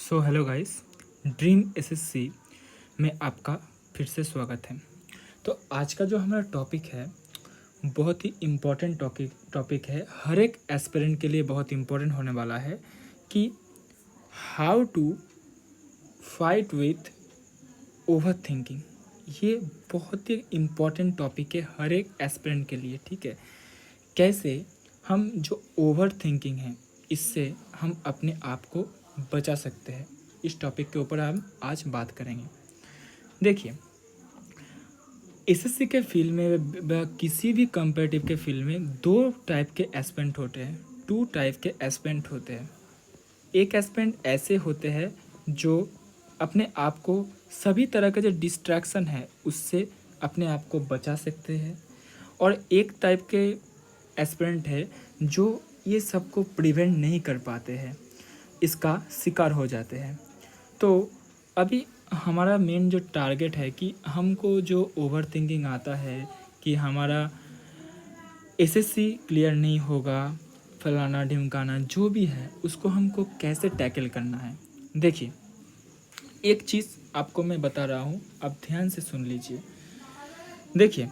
So hello guys, dream SSC में आपका फिर से स्वागत है। तो आज का जो हमारा टॉपिक है बहुत ही इम्पोर्टेंट टॉपिक है, हर एक एस्पिरेंट के लिए बहुत इम्पोर्टेंट होने वाला है कि how to fight with overthinking. ये बहुत ही इम्पोर्टेंट टॉपिक है हर एक एस्पिरेंट के लिए, ठीक है। कैसे हम जो ओवर थिंकिंग है इससे हम अपने आप को बचा सकते हैं, इस टॉपिक के ऊपर हम आज बात करेंगे। देखिए, एसएससी के फील्ड में किसी भी कंपेटिटिव के फील्ड में दो टाइप के एस्पेरेंट होते हैं, टू टाइप के एस्पेरेंट होते हैं। एक एस्पेरेंट ऐसे होते हैं जो अपने आप को सभी तरह का जो डिस्ट्रैक्शन है उससे अपने आप को बचा सकते हैं, और एक टाइप के एस्पिरेंट है जो ये सबको प्रिवेंट नहीं कर पाते हैं, इसका शिकार हो जाते हैं। तो अभी हमारा मेन जो टारगेट है कि हमको जो ओवर थिंकिंग आता है कि हमारा एसएससी क्लियर नहीं होगा, फलाना ढिमकाना जो भी है, उसको हमको कैसे टैकल करना है। देखिए, एक चीज़ आपको मैं बता रहा हूँ, आप ध्यान से सुन लीजिए। देखिए,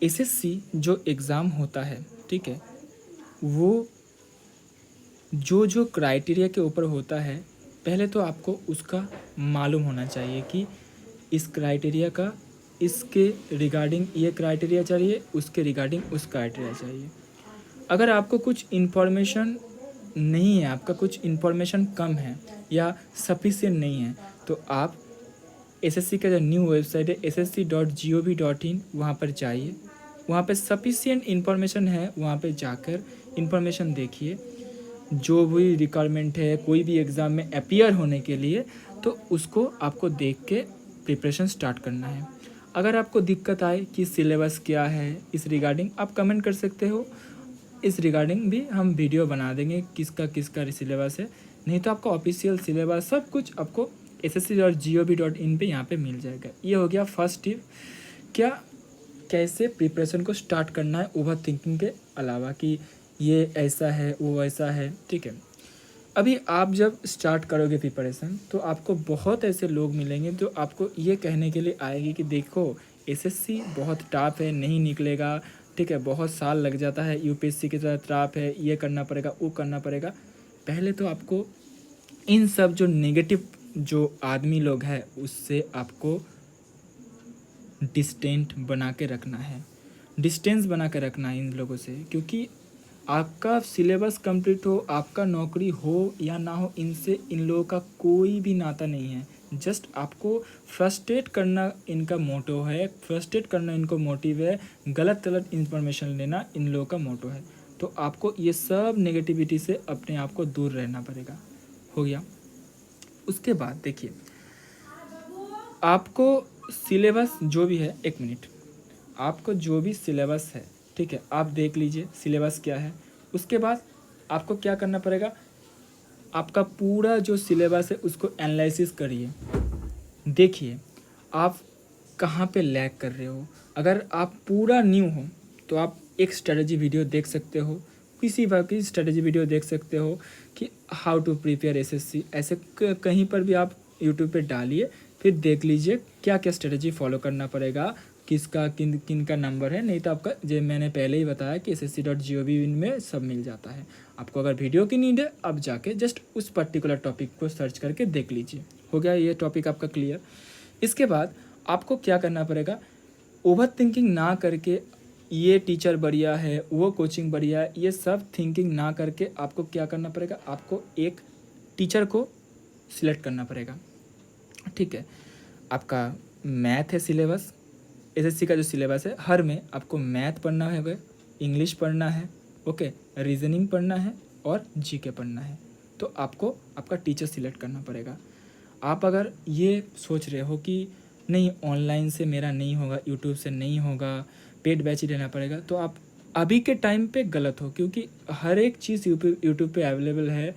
एसएससी जो एग्ज़ाम होता है, ठीक है, वो जो क्राइटेरिया के ऊपर होता है, पहले तो आपको उसका मालूम होना चाहिए कि इस क्राइटेरिया का इसके रिगार्डिंग ये क्राइटेरिया चाहिए, उसके रिगार्डिंग उस क्राइटेरिया चाहिए। अगर आपको कुछ इन्फॉर्मेशन नहीं है, आपका कुछ इन्फॉर्मेशन कम है या सफिशिएंट नहीं है, तो आप एसएससी का जो न्यू वेबसाइट है ssc.gov.in, वहाँ पर जाइए। वहाँ पे सफिशिएंट इन्फॉर्मेशन है, वहाँ पे जाकर इन्फॉर्मेशन देखिए। जो भी रिक्वायरमेंट है कोई भी एग्ज़ाम में अपीयर होने के लिए, तो उसको आपको देख के प्रिपरेशन स्टार्ट करना है। अगर आपको दिक्कत आए कि सिलेबस क्या है, इस रिगार्डिंग आप कमेंट कर सकते हो, इस रिगार्डिंग भी हम वीडियो बना देंगे किसका किसका सिलेबस है। नहीं तो आपका ऑफिशियल सिलेबस सब कुछ आपको ssc.gov.in पे यहाँ पे मिल जाएगा। ये हो गया फर्स्ट टिप, क्या कैसे प्रिपरेशन को स्टार्ट करना है ओवर थिंकिंग के अलावा कि ये ऐसा है वो ऐसा है, ठीक है। अभी आप जब स्टार्ट करोगे प्रिपरेशन, तो आपको बहुत ऐसे लोग मिलेंगे जो आपको ये कहने के लिए आएंगे कि देखो एसएससी बहुत टफ है, नहीं निकलेगा, ठीक है, बहुत साल लग जाता है, यूपीएससी की तरह टफ है, ये करना पड़ेगा वो करना पड़ेगा। पहले तो आपको इन सब जो नेगेटिव जो आदमी लोग हैं उससे आपको डिस्टेंस बना के रखना है इन लोगों से, क्योंकि आपका सिलेबस कंप्लीट हो, आपका नौकरी हो या ना हो, इनसे इन लोगों का कोई भी नाता नहीं है। जस्ट आपको फ्रस्ट्रेट करना इनका मोटो है, फ्रस्ट्रेट करना इनको मोटिव है, गलत गलत इंफॉर्मेशन लेना इन लोगों का मोटो है। तो आपको ये सब नेगेटिविटी से अपने आप को दूर रहना पड़ेगा। हो गया। उसके बाद देखिए, आपको सिलेबस जो भी है, एक मिनट, आपको जो भी सिलेबस है, ठीक है, आप देख लीजिए सिलेबस क्या है। उसके बाद आपको क्या करना पड़ेगा, आपका पूरा जो सिलेबस है उसको एनालिसिस करिए। देखिए आप कहाँ पे लैग कर रहे हो। अगर आप पूरा न्यू हो तो आप एक स्ट्रेटजी वीडियो देख सकते हो, किसी बार की स्ट्रेटजी वीडियो देख सकते हो कि हाउ टू प्रिपेयर एसएससी, ऐसे कहीं पर भी आप यूट्यूब पे डालिए, फिर देख लीजिए क्या क्या स्ट्रेटजी फॉलो करना पड़ेगा, किसका किन किन का नंबर है। नहीं तो आपका जो मैंने पहले ही बताया कि ssc.gov.in में सब मिल जाता है। आपको अगर वीडियो की नीड है, अब जाके जस्ट उस पर्टिकुलर टॉपिक को सर्च करके देख लीजिए। हो गया ये टॉपिक आपका क्लियर। इसके बाद आपको क्या करना पड़ेगा, ओवर थिंकिंग ना करके ये टीचर बढ़िया है, वो कोचिंग बढ़िया है, ये सब थिंकिंग ना करके आपको क्या करना पड़ेगा, आपको एक टीचर को सिलेक्ट करना पड़ेगा, ठीक है। आपका मैथ है सिलेबस, एसएससी का जो सिलेबस है, हर में आपको मैथ पढ़ना है, इंग्लिश पढ़ना है, ओके, रीजनिंग पढ़ना है और जीके पढ़ना है। तो आपको आपका टीचर सिलेक्ट करना पड़ेगा। आप अगर ये सोच रहे हो कि नहीं ऑनलाइन से मेरा नहीं होगा, यूट्यूब से नहीं होगा, पेड बैच ही लेना पड़ेगा, तो आप अभी के टाइम पे गलत हो, क्योंकि हर एक चीज़ यूट्यूब पे अवेलेबल है।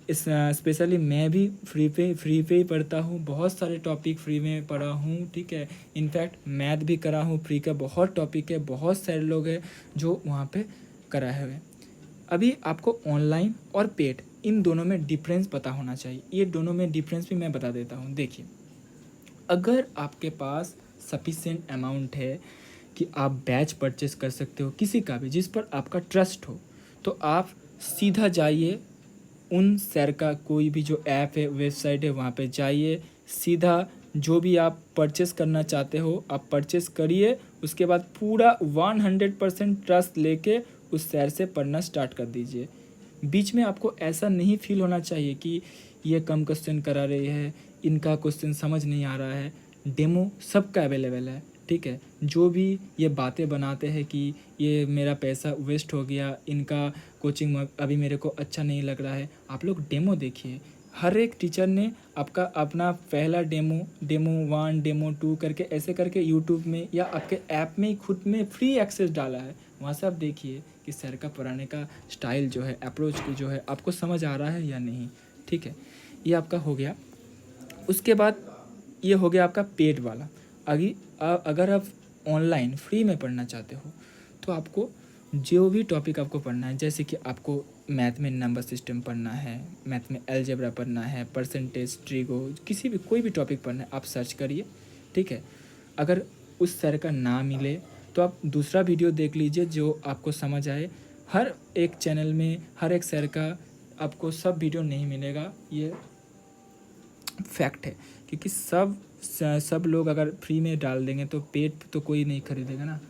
इस स्पेशली मैं भी फ्री पे ही पढ़ता हूँ, बहुत सारे टॉपिक फ्री में पढ़ा हूँ, ठीक है। इनफैक्ट मैथ भी करा हूँ, फ्री का बहुत टॉपिक है, बहुत सारे लोग हैं जो वहाँ पे कराए हुए हैं। अभी आपको ऑनलाइन और पेड इन दोनों में डिफरेंस पता होना चाहिए। ये दोनों में डिफरेंस भी मैं बता देता हूँ। देखिए, अगर आपके पास सफिशिएंट अमाउंट है कि आप बैच परचेस कर सकते हो किसी का भी जिस पर आपका ट्रस्ट हो, तो आप सीधा जाइए उन सर का कोई भी जो ऐप है, वेबसाइट है, वहाँ पे जाइए, सीधा जो भी आप परचेस करना चाहते हो आप परचेस करिए। उसके बाद पूरा 100% ट्रस्ट लेके उस सर से पढ़ना स्टार्ट कर दीजिए। बीच में आपको ऐसा नहीं फील होना चाहिए कि ये कम क्वेश्चन करा रही है, इनका क्वेश्चन समझ नहीं आ रहा है। डेमो सबका अवेलेबल है, ठीक है। जो भी ये बातें बनाते हैं कि ये मेरा पैसा वेस्ट हो गया, इनका कोचिंग अभी मेरे को अच्छा नहीं लग रहा है, आप लोग डेमो देखिए। हर एक टीचर ने आपका अपना पहला डेमो 1 डेमो 2 करके ऐसे करके यूट्यूब में या आपके ऐप में ही खुद में फ्री एक्सेस डाला है। वहाँ से आप देखिए कि सर का पढ़ाने का स्टाइल जो है, अप्रोच की जो है, आपको समझ आ रहा है या नहीं, ठीक है। ये आपका हो गया। उसके बाद ये हो गया आपका पेड वाला। अगर आप ऑनलाइन फ्री में पढ़ना चाहते हो तो आपको जो भी टॉपिक आपको पढ़ना है, जैसे कि आपको मैथ में नंबर सिस्टम पढ़ना है, मैथ में अलजेब्रा पढ़ना है, परसेंटेज, ट्रिगो, किसी भी कोई भी टॉपिक पढ़ना है, आप सर्च करिए, ठीक है। अगर उस सर का ना मिले तो आप दूसरा वीडियो देख लीजिए जो आपको समझ आए। हर एक चैनल में हर एक सर का आपको सब वीडियो नहीं मिलेगा, ये फैक्ट है। क्योंकि सब लोग अगर फ्री में डाल देंगे तो पेड तो कोई नहीं खरीदेगा ना,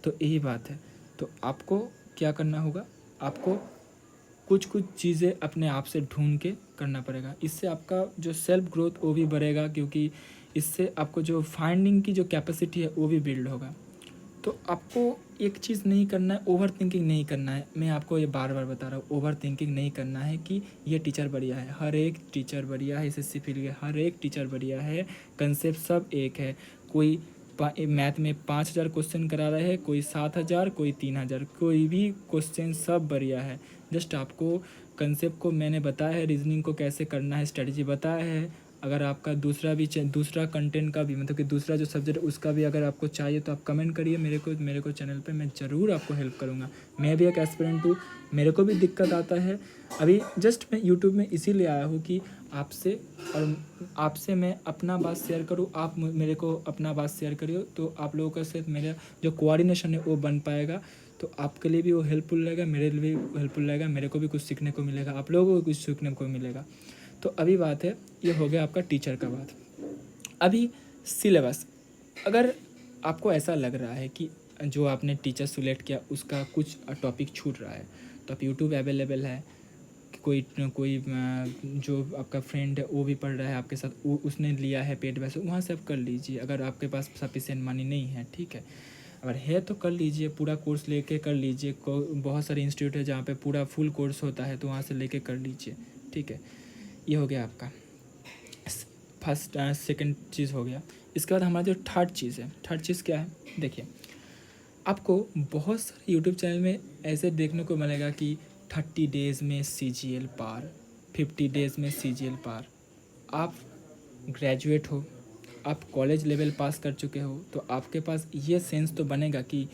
तो यही बात है। तो आपको क्या करना होगा, आपको कुछ कुछ चीज़ें अपने आप से ढूंढ के करना पड़ेगा। इससे आपका जो सेल्फ ग्रोथ वो भी बढ़ेगा, क्योंकि इससे आपको जो फाइंडिंग की जो कैपेसिटी है वो भी बिल्ड होगा। तो आपको एक चीज़ नहीं करना है, ओवर थिंकिंग नहीं करना है। मैं आपको ये बार बार बता रहा हूँ, ओवर थिंकिंग नहीं करना है कि ये टीचर बढ़िया है। हर एक टीचर बढ़िया है, एसएससी फील्ड के हर एक टीचर बढ़िया है, कंसेप्ट सब एक है। कोई मैथ में 5,000 क्वेश्चन करा रहे हैं, कोई 7,000, कोई 3,000, कोई भी क्वेश्चन सब बढ़िया है। जस्ट आपको कंसेप्ट को मैंने बताया है, रीजनिंग को कैसे करना है, स्ट्रेटजी बताया है। अगर आपका दूसरा कंटेंट का भी मतलब कि दूसरा जो सब्जेक्ट उसका भी अगर आपको चाहिए तो आप कमेंट करिए मेरे को चैनल पे, मैं ज़रूर आपको हेल्प करूँगा। मैं भी एक एस्पिरेंट हूँ, मेरे को भी दिक्कत आता है। अभी जस्ट मैं यूट्यूब में इसीलिए आया हूँ कि आपसे मैं अपना बात शेयर करूँ, आप मेरे को अपना बात शेयर करिए, तो आप लोगों का साथ मेरा जो कोऑर्डिनेशन है वो बन पाएगा। तो आपके लिए भी वो हेल्पफुल रहेगा, मेरे लिए भी हेल्पफुल रहेगा, मेरे को भी कुछ सीखने को मिलेगा, आप लोगों को भी कुछ सीखने को मिलेगा। तो अभी बात है, ये हो गया आपका टीचर का बात। अभी सिलेबस, अगर आपको ऐसा लग रहा है कि जो आपने टीचर सिलेक्ट किया उसका कुछ टॉपिक छूट रहा है, तो आप यूट्यूब अवेलेबल है। कोई कोई जो आपका फ्रेंड है वो भी पढ़ रहा है आपके साथ, वो उसने लिया है पेड बैच, वहाँ से आप कर लीजिए। अगर आपके पास सफिशिएंट मनी नहीं है, ठीक है, अगर है तो कर लीजिए, पूरा कोर्स लेके कर लीजिए। बहुत सारे इंस्टीट्यूट है जहाँ पे पूरा फुल कोर्स होता है, तो वहाँ से लेके कर लीजिए, ठीक है। ये हो गया आपका फर्स्ट सेकंड चीज़ हो गया। इसके बाद हमारा जो थर्ड चीज़ है, थर्ड चीज़ क्या है, देखिए आपको बहुत सारे यूट्यूब चैनल में ऐसे देखने को मिलेगा कि 30 डेज़ में CGL पार, 50 डेज़ में CGL पार। आप ग्रेजुएट हो, आप कॉलेज लेवल पास कर चुके हो, तो आपके पास ये सेंस तो बनेगा कि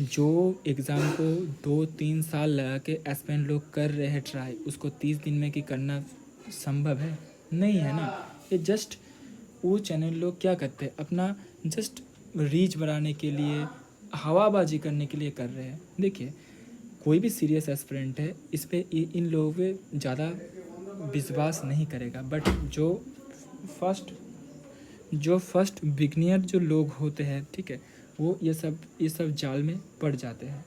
जो एग्ज़ाम को 2-3 साल लगा के एस्पिरेंट लोग कर रहे हैं ट्राई, उसको 30 दिन में कि करना संभव है, नहीं है ना। ये जस्ट वो चैनल लोग क्या करते हैं, अपना जस्ट रीच बढ़ाने के लिए, हवाबाजी करने के लिए कर रहे हैं। देखिए कोई भी सीरियस एस्पिरेंट है इस पे इन लोगों पे ज़्यादा विश्वास नहीं करेगा, बट जो फर्स्ट बिगनियर जो लोग होते हैं, ठीक है, वो ये सब जाल में पड़ जाते हैं,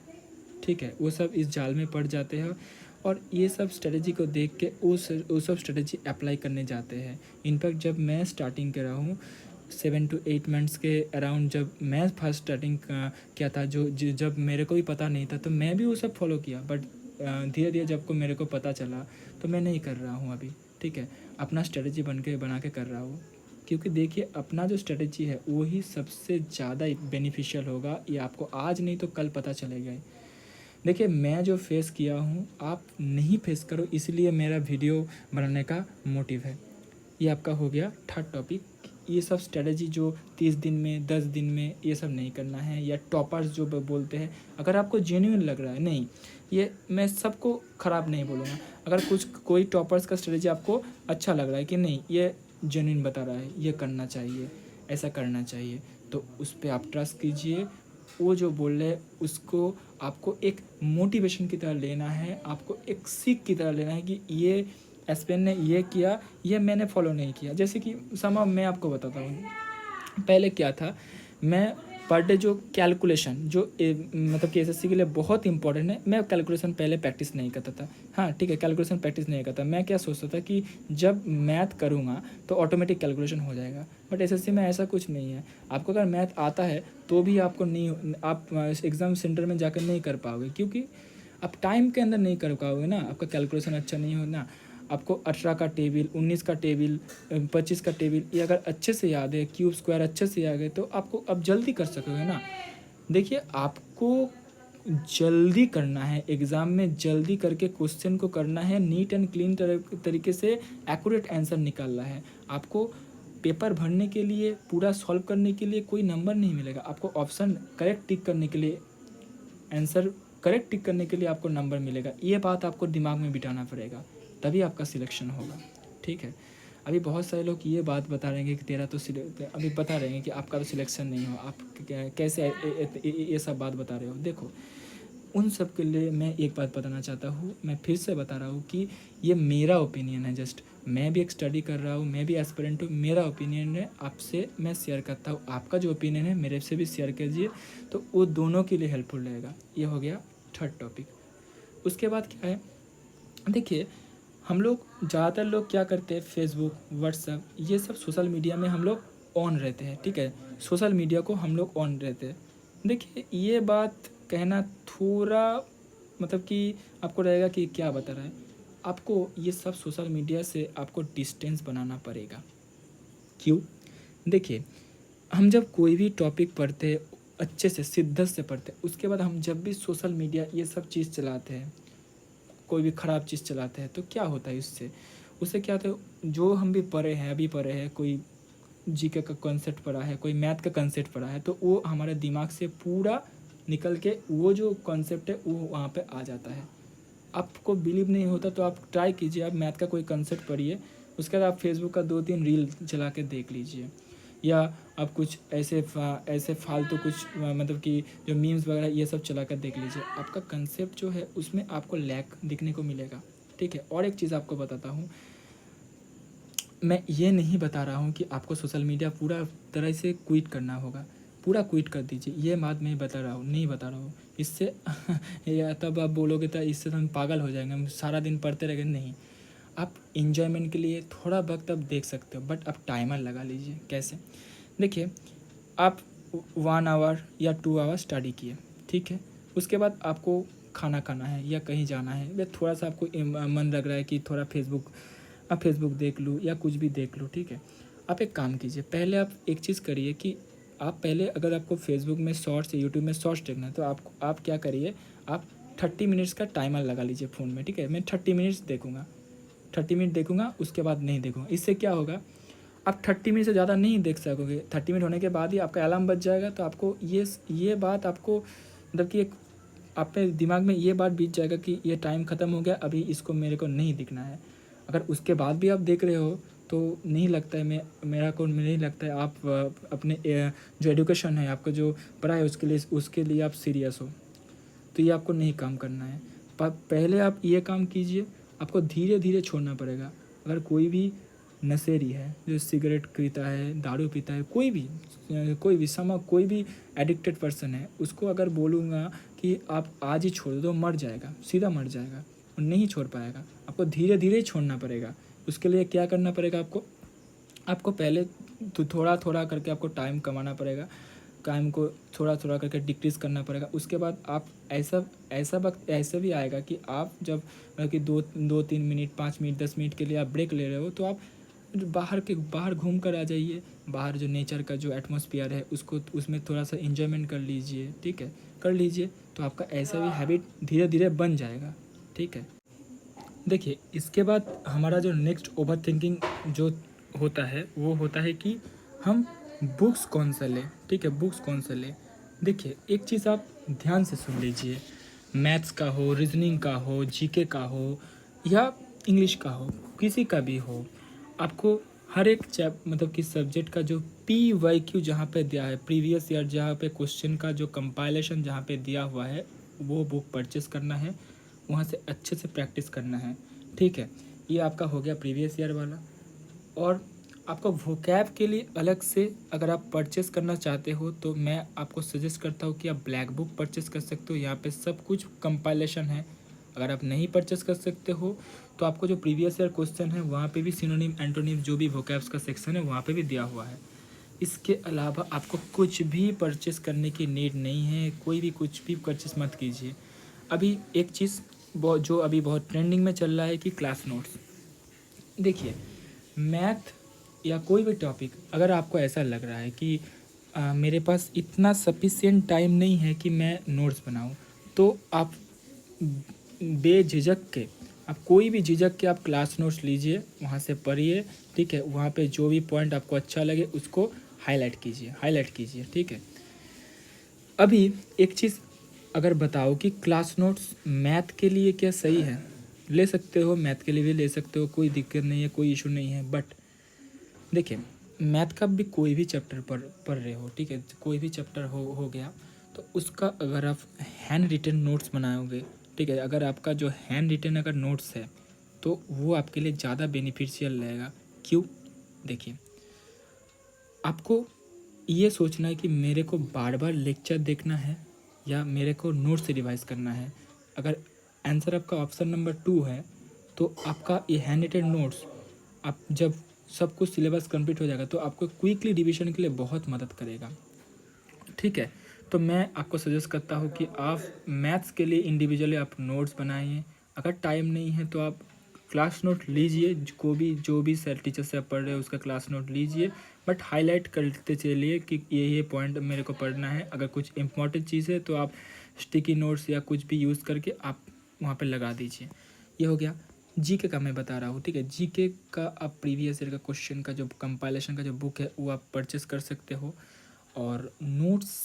ठीक है, वो सब इस जाल में पड़ जाते हैं और ये सब स्ट्रेटजी को देख के वो सब स्ट्रेटजी अप्लाई करने जाते हैं। इनफैक्ट जब मैं स्टार्टिंग कर रहा हूँ 7 to 8 मंथ्स के अराउंड, जब मैं फर्स्ट स्टार्टिंग किया था, जब मेरे को भी पता नहीं था तो मैं भी वो सब फॉलो किया, बट धीरे धीरे जब को मेरे को पता चला तो मैं नहीं कर रहा हूँ अभी, ठीक है, अपना स्ट्रेटजी बना के कर रहा हूँ। क्योंकि देखिए अपना जो स्ट्रेटजी है वो ही सबसे ज़्यादा बेनिफिशियल होगा, ये आपको आज नहीं तो कल पता चलेगा ही। देखिए मैं जो फेस किया हूँ आप नहीं फेस करो, इसलिए मेरा वीडियो बनाने का मोटिव है। ये आपका हो गया थर्ड टॉपिक, ये सब स्ट्रेटजी जो 30 दिन में 10 दिन में ये सब नहीं करना है, या टॉपर्स जो बोलते हैं, अगर आपको जेन्युइन लग रहा है, नहीं, ये मैं सबको ख़राब नहीं बोलूँगा, अगर कुछ कोई टॉपर्स का स्ट्रेटजी आपको अच्छा लग रहा है कि नहीं ये जेन्युइन बता रहा है, ये करना चाहिए, ऐसा करना चाहिए, तो उस पर आप ट्रस्ट कीजिए। वो जो बोल रहे हैं उसको आपको एक मोटिवेशन की तरह लेना है, आपको एक सीख की तरह लेना है कि ये एस्पेन ने ये किया, ये मैंने फॉलो नहीं किया। जैसे कि समा मैं आपको बताता हूँ, पहले क्या था, मैं पर डे जो कैलकुलेशन जो मतलब कि एसएससी के लिए बहुत इंपॉर्टेंट है, मैं कैलकुलेशन पहले प्रैक्टिस नहीं करता था। हाँ ठीक है, कैलकुलेशन प्रैक्टिस नहीं करता, मैं क्या सोचता था कि जब मैथ करूँगा तो ऑटोमेटिक कैलकुलेशन हो जाएगा, बट एसएससी में ऐसा कुछ नहीं है। आपको अगर मैथ आता है तो भी आपको नहीं, आप एग्ज़ाम सेंटर में जाकर नहीं कर पाओगे, क्योंकि आप टाइम के अंदर नहीं कर पाओगे ना, आपका कैलकुलेशन अच्छा नहीं होना। आपको 18 का टेबल, 19 का टेबल, 25 का टेबल ये अगर अच्छे से याद है, क्यूब स्क्वायर अच्छे से याद है, तो आपको अब जल्दी कर सकोगे ना। देखिए आपको जल्दी करना है, एग्ज़ाम में जल्दी करके क्वेश्चन को करना है, नीट एंड क्लीन तरीके से एक्यूरेट आंसर निकालना है। आपको पेपर भरने के लिए, पूरा सॉल्व करने के लिए कोई नंबर नहीं मिलेगा, आपको ऑप्शन करेक्ट टिक करने के लिए, आंसर करेक्ट टिक करने के लिए आपको नंबर मिलेगा। ये बात आपको दिमाग में बिठाना पड़ेगा, तभी आपका सिलेक्शन होगा। ठीक है, अभी बहुत सारे लोग ये बात बता रहे हैं कि तेरा तो अभी बता रहे हैं कि आपका तो सिलेक्शन नहीं हो, आप कैसे ये सब बात बता रहे हो। देखो उन सब के लिए मैं एक बात बताना चाहता हूँ, मैं फिर से बता रहा हूँ कि ये मेरा ओपिनियन है, जस्ट मैं भी एक स्टडी कर रहा हूँ, मैं भी एस्पिरेंट हूँ, मेरा ओपिनियन है, आपसे मैं शेयर करता हूँ, आपका जो ओपिनियन है मेरे से भी शेयर कीजिए, तो वो दोनों के लिए हेल्पफुल रहेगा। ये हो गया थर्ड टॉपिक। उसके बाद क्या है, देखिए हम लोग ज़्यादातर लोग क्या करते हैं, फेसबुक, व्हाट्सएप, ये सब सोशल मीडिया में हम लोग ऑन रहते हैं। ठीक है, सोशल मीडिया को हम लोग ऑन रहते हैं। देखिए ये बात कहना थोड़ा मतलब कि आपको रहेगा कि क्या बता रहा है, आपको ये सब सोशल मीडिया से आपको डिस्टेंस बनाना पड़ेगा। क्यों? देखिए हम जब कोई भी टॉपिक पढ़ते हैं अच्छे से शिद्दत से पढ़ते हैं, उसके बाद हम जब भी सोशल मीडिया ये सब चीज़ चलाते हैं, कोई भी ख़राब चीज़ चलाते हैं, तो क्या होता है उससे क्या होता है, जो हम भी पढ़े हैं, अभी पढ़े हैं, कोई जीके का कॉन्सेप्ट पढ़ा है, कोई मैथ का कॉन्सेप्ट पढ़ा है, तो वो हमारे दिमाग से पूरा निकल के वो जो कॉन्सेप्ट है वो वहाँ पे आ जाता है। आपको बिलीव नहीं होता तो आप ट्राई कीजिए, आप मैथ का कोई कॉन्सेप्ट पढ़िए, उसके बाद आप फेसबुक का 2-3 रील चला के देख लीजिए, या आप कुछ ऐसे फालतू कुछ मतलब कि जो मीम्स वगैरह ये सब चला कर देख लीजिए, आपका कंसेप्ट जो है उसमें आपको लैक दिखने को मिलेगा। ठीक है, और एक चीज़ आपको बताता हूँ, मैं ये नहीं बता रहा हूँ कि आपको सोशल मीडिया पूरा तरह से क्विट करना होगा, पूरा क्विट कर दीजिए, ये बात मैं बता रहा हूँ, नहीं बता रहा हूँ। इससे या तब आप बोलोगे तो इससे तो हम पागल हो जाएंगे, हम सारा दिन पढ़ते रहेंगे, नहीं। आप इन्जॉयमेंट के लिए थोड़ा वक्त आप देख सकते हो, बट आप टाइमर लगा लीजिए। कैसे? देखिए आप 1 आवर या 2 आवर स्टडी किए, ठीक है, उसके बाद आपको खाना खाना है या कहीं जाना है, या थोड़ा सा आपको मन लग रहा है कि थोड़ा फेसबुक देख लूँ या कुछ भी देख लूँ। ठीक है, आप एक काम कीजिए, पहले आप एक चीज़ करिए कि आप पहले, अगर आपको फेसबुक में शॉर्ट्स या यूट्यूब में शॉर्ट्स देखना है, तो आप क्या करिए, आप 30 मिनट्स का टाइमर लगा लीजिए फ़ोन में। ठीक है, मैं 30 मिनट्स देखूँगा, 30 मिनट देखूँगा, उसके बाद नहीं देखूँगा। इससे क्या होगा, आप 30 मिनट से ज़्यादा नहीं देख सकोगे, 30 मिनट होने के बाद ही आपका अलार्म बज जाएगा, तो आपको ये बात आपको मतलब कि एक आपके दिमाग में ये बात बीत जाएगा कि ये टाइम ख़त्म हो गया, अभी इसको मेरे को नहीं दिखना है। अगर उसके बाद भी आप देख रहे हो तो नहीं लगता है, मेरा को नहीं लगता है आप अपने जो एजुकेशन है, आपका जो पढ़ाई है उसके लिए आप सीरियस हो, तो ये आपको नहीं काम करना है। पहले आप ये काम कीजिए, आपको धीरे धीरे छोड़ना पड़ेगा। अगर कोई भी नशेड़ी है, जो सिगरेट पीता है, दारू पीता है, कोई भी एडिक्टेड पर्सन है, उसको अगर बोलूँगा कि आप आज ही छोड़ दो, मर जाएगा, सीधा मर जाएगा, और नहीं छोड़ पाएगा। आपको धीरे धीरे छोड़ना पड़ेगा। उसके लिए क्या करना पड़ेगा, आपको पहले तो थोड़ा थोड़ा करके आपको टाइम कमाना पड़ेगा, टाइम को थोड़ा थोड़ा करके डिक्रीज़ करना पड़ेगा। उसके बाद आप ऐसा वक्त ऐसे भी आएगा कि आप जब मतलब कि 2-3 मिनट, 5 मिनट, 10 मिनट के लिए आप ब्रेक ले रहे हो, तो आप बाहर घूम कर आ जाइए, बाहर जो नेचर का जो एटमॉस्फेयर है उसको, उसमें थोड़ा सा एंजॉयमेंट कर लीजिए। ठीक है, कर लीजिए, तो आपका ऐसा भी हैबिट धीरे धीरे बन जाएगा। ठीक है, देखिए इसके बाद हमारा जो नेक्स्ट ओवर थिंकिंग जो होता है वो होता है कि हम बुक्स कौन सा लें, ठीक है, बुक्स कौन सा लें। देखिए एक चीज़ आप ध्यान से सुन लीजिए, मैथ्स का हो, रीजनिंग का हो, जीके का हो या इंग्लिश का हो, किसी का भी हो, आपको हर एक मतलब कि सब्जेक्ट का जो पी वाई क्यू जहाँ पे दिया है, प्रीवियस ईयर जहाँ पे क्वेश्चन का जो कंपाइलेशन जहाँ पे दिया हुआ है, वो बुक परचेस करना है, वहाँ से अच्छे से प्रैक्टिस करना है, ठीक है। ये आपका हो गया प्रीवियस ईयर वाला। और आपका वोकैब के लिए अलग से अगर आप परचेस करना चाहते हो तो मैं आपको सजेस्ट करता हूँ कि आप ब्लैक बुक परचेस कर सकते हो, यहाँ पे सब कुछ कंपाइलेशन है। अगर आप नहीं परचेस कर सकते हो तो आपको जो प्रीवियस ईयर क्वेश्चन है वहाँ पे भी सिनोनिम एंटोनिम जो भी वोकैब्स का सेक्शन है वहाँ पे भी दिया हुआ है। इसके अलावा आपको कुछ भी परचेस करने की नीड नहीं है, कोई भी कुछ भी परचेस मत कीजिए। अभी एक चीज़ बहुत जो अभी बहुत ट्रेंडिंग में चल रहा है कि क्लास नोट्स। देखिए मैथ या कोई भी टॉपिक अगर आपको ऐसा लग रहा है कि मेरे पास इतना सफिशिएंट टाइम नहीं है कि मैं नोट्स बनाऊं, तो आप बेझिझक के, आप कोई भी झिझक के आप क्लास नोट्स लीजिए, वहाँ से पढ़िए, ठीक है। वहाँ पे जो भी पॉइंट आपको अच्छा लगे उसको हाईलाइट कीजिए, ठीक है। अभी एक चीज़ अगर बताओ कि क्लास नोट्स मैथ के लिए क्या सही है, ले सकते हो, मैथ के लिए भी ले सकते हो, कोई दिक्कत नहीं है, कोई इशू नहीं है। बट देखिए मैथ का भी कोई भी चैप्टर पढ़ रहे हो, ठीक है, कोई भी चैप्टर हो गया, तो उसका अगर आप हैंड रिटन नोट्स बनाओगे, ठीक है, अगर आपका जो हैंड रिटन अगर नोट्स है तो वो आपके लिए ज़्यादा बेनिफिशियल रहेगा। क्यों? देखिए आपको ये सोचना है कि मेरे को बार बार लेक्चर देखना है या मेरे को नोट से रिवाइज करना है। अगर आंसर आपका ऑप्शन नंबर 2 है तो आपका ये हैंड रिटन नोट्स, आप जब सब कुछ सिलेबस कंप्लीट हो जाएगा तो आपको क्विकली रिवीजन के लिए बहुत मदद करेगा, ठीक है। तो मैं आपको सजेस्ट करता हूँ कि आप मैथ्स के लिए इंडिविजुअली आप नोट्स बनाइए। अगर टाइम नहीं है तो आप क्लास नोट लीजिए, जो भी सर टीचर से आप पढ़ रहे हो उसका क्लास नोट लीजिए, बट हाईलाइट करते चलिए कि ये पॉइंट मेरे को पढ़ना है। अगर कुछ इंपॉर्टेंट चीज़ है तो आप स्टिकी नोट्स या कुछ भी यूज़ करके आप वहाँ पर लगा दीजिए। ये हो गया जीके का मैं बता रहा हूँ, ठीक है। जीके का आप प्रीवियस ईयर का क्वेश्चन का जो कंपाइलेशन का जो बुक है वो आप परचेस कर सकते हो। और नोट्स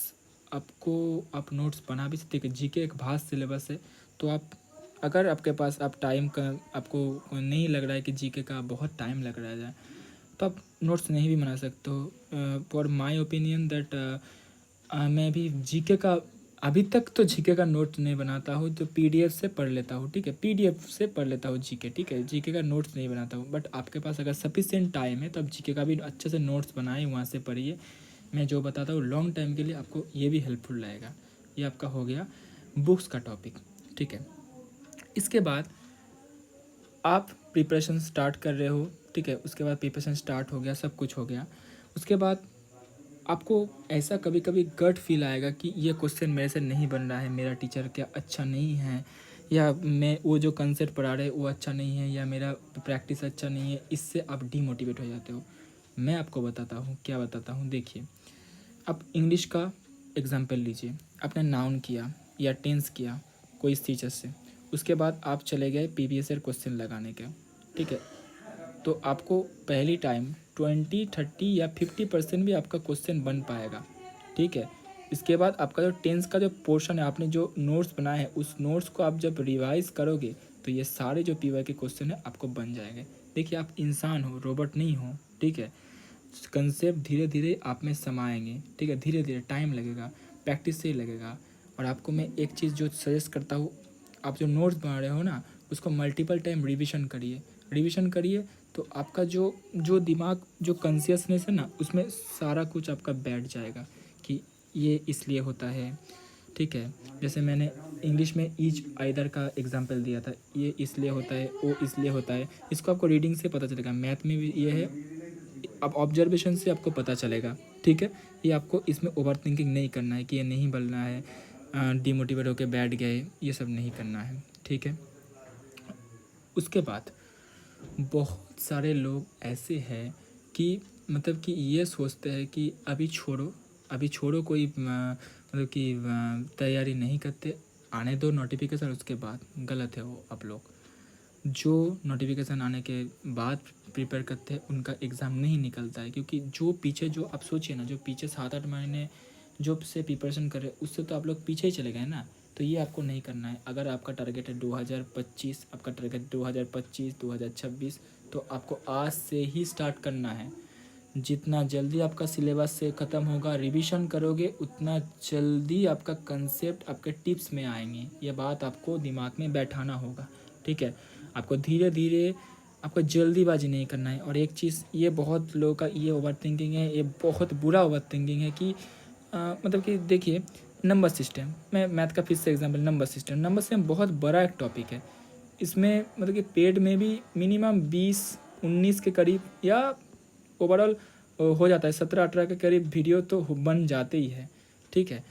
आपको, आप नोट्स बना भी सकते हैं। जीके एक भास्ट सिलेबस है, तो आप अगर आपके पास आप टाइम का आपको नहीं लग रहा है कि जीके का बहुत टाइम लग रहा है तो आप नोट्स नहीं भी बना सकते हो। फॉर माय ओपिनियन दैट मैं भी जीके का अभी तक तो जीके का नोट नहीं बनाता हूँ, जो पीडीएफ से पढ़ लेता हूँ, ठीक है, पीडीएफ से पढ़ लेता हूँ जीके, ठीक है, जीके का नोट्स नहीं बनाता हूँ। बट आपके पास अगर सफिशिएंट टाइम है तो आप जीके का भी अच्छे से नोट्स बनाए, वहाँ से पढ़िए। मैं जो बताता हूँ लॉन्ग टाइम के लिए आपको ये भी हेल्पफुल रहेगा। ये आपका हो गया बुक्स का टॉपिक, ठीक है। इसके बाद आप प्रिपरेशन स्टार्ट कर रहे हो, ठीक है, उसके बाद प्रिपरेशन स्टार्ट हो गया, सब कुछ हो गया। उसके बाद आपको ऐसा कभी कभी गट फील आएगा कि ये क्वेश्चन मेरे से नहीं बन रहा है, मेरा टीचर क्या अच्छा नहीं है, या मैं वो जो कंसेप्ट पढ़ा रहे वो अच्छा नहीं है, या मेरा प्रैक्टिस अच्छा नहीं है। इससे आप डीमोटिवेट हो जाते हो। मैं आपको बताता हूँ, क्या बताता हूँ, देखिए आप इंग्लिश का एग्जाम्पल लीजिए। आपने नाउन किया या टेंस किया कोई टीचर से, उसके बाद आप चले गए प्रीवियस ईयर क्वेश्चन लगाने के, ठीक है। तो आपको पहली टाइम 20, 30 या 50% भी आपका क्वेश्चन बन पाएगा, ठीक है। इसके बाद आपका जो टेंस का जो पोर्शन है, आपने जो नोट्स बनाए हैं उस नोट्स को आप जब रिवाइज करोगे तो ये सारे जो पीवाई के क्वेश्चन है आपको बन जाएंगे। देखिए आप इंसान हो, रोबोट नहीं हो, ठीक है। कंसेप्ट धीरे धीरे आप में समाएंगे, ठीक है, धीरे धीरे टाइम लगेगा, प्रैक्टिस से ही लगेगा। और आपको मैं एक चीज़ जो सजेस्ट करता हूँ, आप जो नोट्स बना रहे हो ना उसको मल्टीपल टाइम रिवीजन करिए। तो आपका जो जो दिमाग जो कॉन्शियसनेस है ना उसमें सारा कुछ आपका बैठ जाएगा कि ये इसलिए होता है, ठीक है। जैसे मैंने इंग्लिश में ईच आइदर का एग्जांपल दिया था, ये इसलिए होता है, वो इसलिए होता है, इसको आपको रीडिंग से पता चलेगा। मैथ में भी ये है, अब ऑब्जर्वेशन से आपको पता चलेगा, ठीक है। ये आपको इसमें ओवर थिंकिंग नहीं करना है कि ये नहीं बनना है, डिमोटिवेट होकर बैठ गए, ये सब नहीं करना है, ठीक है। उसके बाद बहुत सारे लोग ऐसे हैं कि मतलब कि ये सोचते हैं कि अभी छोड़ो, कोई मतलब कि तैयारी नहीं करते, आने दो नोटिफिकेशन उसके बाद। गलत है वो। आप लोग जो नोटिफिकेशन आने के बाद प्रिपेयर करते हैं उनका एग्ज़ाम नहीं निकलता है, क्योंकि जो पीछे जो आप सोचिए ना, जो पीछे 7-8 महीने जो से प्रिपरेशन कर रहे हैं उससे तो आप लोग पीछे ही चले गए ना। तो ये आपको नहीं करना है। अगर आपका टारगेट है 2025, आपका टारगेट 2025 2026, तो आपको आज से ही स्टार्ट करना है। जितना जल्दी आपका सिलेबस से ख़त्म होगा, रिवीजन करोगे, उतना जल्दी आपका कंसेप्ट आपके टिप्स में आएंगे। ये बात आपको दिमाग में बैठाना होगा, ठीक है। आपको धीरे धीरे, आपको जल्दीबाजी नहीं करना है। और एक चीज़ ये बहुत लोगों का ये ओवर थिंकिंग है, ये बहुत बुरा ओवर थिंकिंग है कि मतलब कि देखिए, नंबर सिस्टम, मैं मैथ का फिर से एग्जांपल, नंबर सिस्टम बहुत बड़ा एक टॉपिक है। इसमें मतलब कि पेड में भी मिनिमम 20-19 के करीब या ओवरऑल हो जाता है, 17-18 के करीब वीडियो तो बन जाते ही है, ठीक है।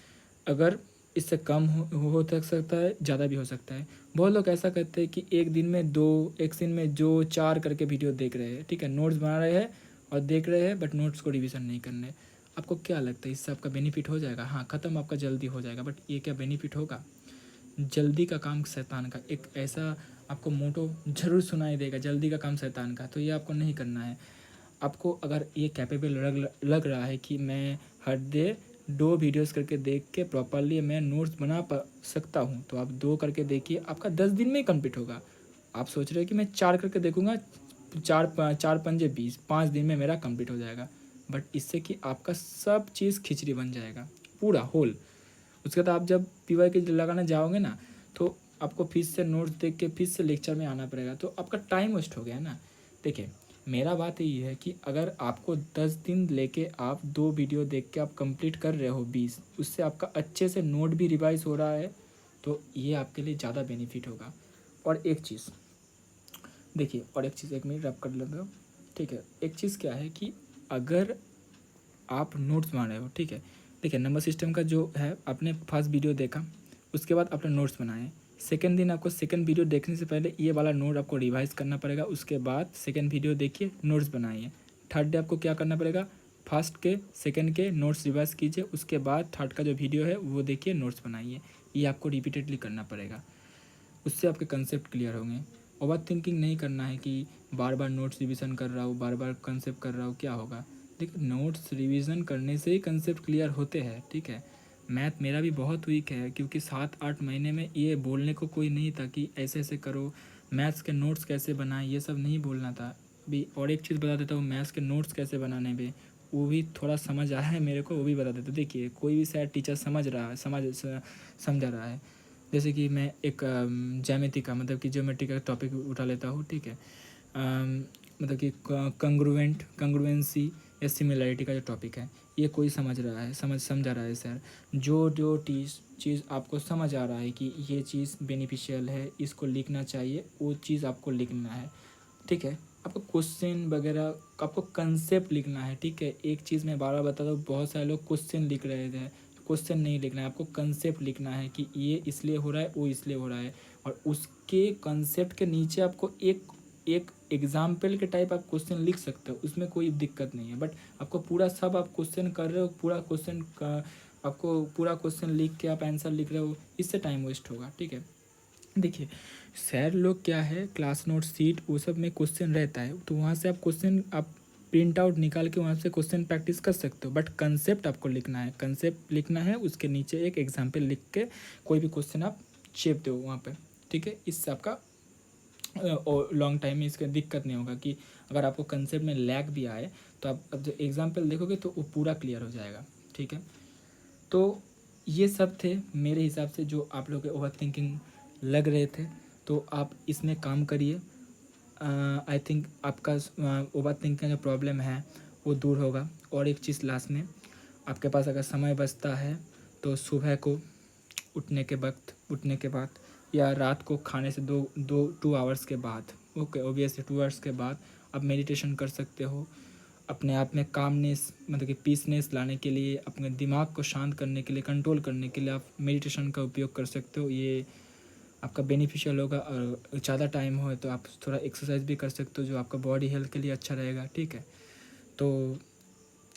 अगर इससे कम हो सकता है, ज़्यादा भी हो सकता है। बहुत लोग ऐसा करते हैं कि एक दिन में 2, एक दिन में जो 4 करके वीडियो देख रहे हैं, ठीक है, नोट्स बना रहे हैं और देख रहे हैं, बट नोट्स को रिवीजन नहीं करने। आपको क्या लगता है इससे आपका बेनिफिट हो जाएगा? हाँ, ख़त्म आपका जल्दी हो जाएगा, बट ये क्या बेनिफिट होगा? जल्दी का काम शैतान का, एक ऐसा आपको मोटो ज़रूर सुनाई देगा, जल्दी का काम शैतान का। तो ये आपको नहीं करना है। आपको अगर ये कैपेबल लग रहा है कि मैं हर डे 2 वीडियोस करके देख के प्रॉपरली मैं नोट्स बना सकता हूँ, तो आप 2 करके देखिए, आपका 10 दिन में ही कंप्लीट होगा। आप सोच रहे हैं कि मैं 4 करके देखूँगा, 4 पंजे 20, 5 दिन में मेरा कंप्लीट हो जाएगा। बट इससे कि आपका सब चीज़ खिचड़ी बन जाएगा, पूरा होल। उसके बाद आप जब पीवाई के लगाने जाओगे ना, तो आपको फिर से नोट्स देख के फिर से लेक्चर में आना पड़ेगा, तो आपका टाइम वेस्ट हो गया ना। देखिए, मेरा बात यही है कि अगर आपको 10 दिन लेके आप 2 वीडियो देख के आप कंप्लीट कर रहे हो 20, उससे आपका अच्छे से नोट भी रिवाइज हो रहा है, तो ये आपके लिए ज़्यादा बेनिफिट होगा। और एक चीज़ देखिए, और एक चीज़, 1 मिनट रब कर लेते हो, ठीक है। एक चीज़ क्या है कि अगर आप नोट्स बना रहे हो, ठीक है, देखिए नंबर सिस्टम का जो है, आपने फर्स्ट वीडियो देखा, उसके बाद आपने नोट्स बनाए। सेकंड दिन आपको सेकंड वीडियो देखने से पहले ये वाला नोट आपको रिवाइज करना पड़ेगा, उसके बाद सेकंड वीडियो देखिए, नोट्स बनाइए। थर्ड डे आपको क्या करना पड़ेगा, फर्स्ट के सेकंड के नोट्स रिवाइज कीजिए, उसके बाद थर्ड का जो वीडियो है वो देखिए, नोट्स बनाइए। ये आपको रिपीटेडली करना पड़ेगा, उससे आपके कंसेप्ट क्लियर होंगे। ओवर थिंकिंग नहीं करना है कि बार बार नोट्स रिवीजन कर रहा हूँ, बार बार कंसेप्ट कर रहा हूँ, क्या होगा। देखिए, नोट्स रिवीजन करने से ही कंसेप्ट क्लियर होते हैं, ठीक है। मैथ मेरा भी बहुत वीक है, क्योंकि 7-8 महीने में ये बोलने को कोई नहीं था कि ऐसे ऐसे करो, मैथ्स के नोट्स कैसे बनाए, ये सब नहीं बोलना था। अभी और एक चीज़ बता देता हूँ, मैथ्स के नोट्स कैसे बनाने में, वो भी थोड़ा समझ आया है मेरे को, वो भी बता देता हूँ। देखिए, कोई भी शायद टीचर समझ रहा है, समझा रहा है। जैसे कि मैं एक ज्यामिति का, मतलब कि ज्योमेट्री का टॉपिक उठा लेता हूँ, ठीक है। मतलब कि कंग्रुएंसी या सिमिलरिटी का जो टॉपिक है, ये कोई समझ रहा है, समझा रहा है सर। जो जो चीज़ आपको समझ आ रहा है कि ये चीज़ बेनिफिशियल है, इसको लिखना चाहिए, वो चीज़ आपको लिखना है, ठीक है। आपको क्वेश्चन वगैरह, आपको कंसेप्ट लिखना है, ठीक है। एक चीज़ मैं बार बार बताता हूँ, बहुत सारे लोग क्वेश्चन लिख रहे थे, क्वेश्चन नहीं लिखना है, आपको कंसेप्ट लिखना है कि ये इसलिए हो रहा है, वो इसलिए हो रहा है। और उसके कंसेप्ट के नीचे आपको एक एक एग्जाम्पल के टाइप आप क्वेश्चन लिख सकते हो, उसमें कोई दिक्कत नहीं है। बट आपको पूरा सब आप क्वेश्चन कर रहे हो, पूरा क्वेश्चन का आपको पूरा क्वेश्चन लिख के आप आंसर लिख रहे हो, इससे टाइम वेस्ट होगा, ठीक है। देखिए, सर लोग क्या है, क्लास नोट सीट वो सब में क्वेश्चन रहता है, तो वहाँ से आप क्वेश्चन आप प्रिंट आउट निकाल के वहाँ से क्वेश्चन प्रैक्टिस कर सकते हो। बट कंसेप्ट आपको लिखना है, कंसेप्ट लिखना है, उसके नीचे एक एग्जाम्पल लिख के कोई भी क्वेश्चन आप चेप दो वहाँ पे, ठीक है। इससे आपका लॉन्ग टाइम में इसका दिक्कत नहीं होगा कि अगर आपको कंसेप्ट में लैग भी आए, तो आप अब जो एग्जाम्पल देखोगे तो वो पूरा क्लियर हो जाएगा, ठीक है। तो ये सब थे मेरे हिसाब से जो आप लोग के ओवर थिंकिंग लग रहे थे, तो आप इसमें काम करिए। आई थिंक आपका ओवर थिंकिंग का जो प्रॉब्लम है वो दूर होगा। और एक चीज़ लास्ट में, आपके पास अगर समय बचता है तो सुबह को उठने के बाद या रात को खाने से 2 आवर्स के बाद, ओके, ऑब्वियसली 2 आवर्स के बाद आप मेडिटेशन कर सकते हो। अपने आप में कामनेस, मतलब कि पीसनेस लाने के लिए, अपने दिमाग को शांत करने के लिए, कंट्रोल करने के लिए आप मेडिटेशन का उपयोग कर सकते हो। ये आपका बेनिफिशियल होगा। और ज़्यादा टाइम हो तो आप थोड़ा एक्सरसाइज भी कर सकते हो, जो आपका बॉडी हेल्थ के लिए अच्छा रहेगा, ठीक है। तो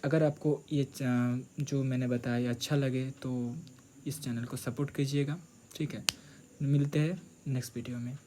अगर आपको ये जो मैंने बताया अच्छा लगे तो इस चैनल को सपोर्ट कीजिएगा, ठीक है। मिलते हैं नेक्स्ट वीडियो में।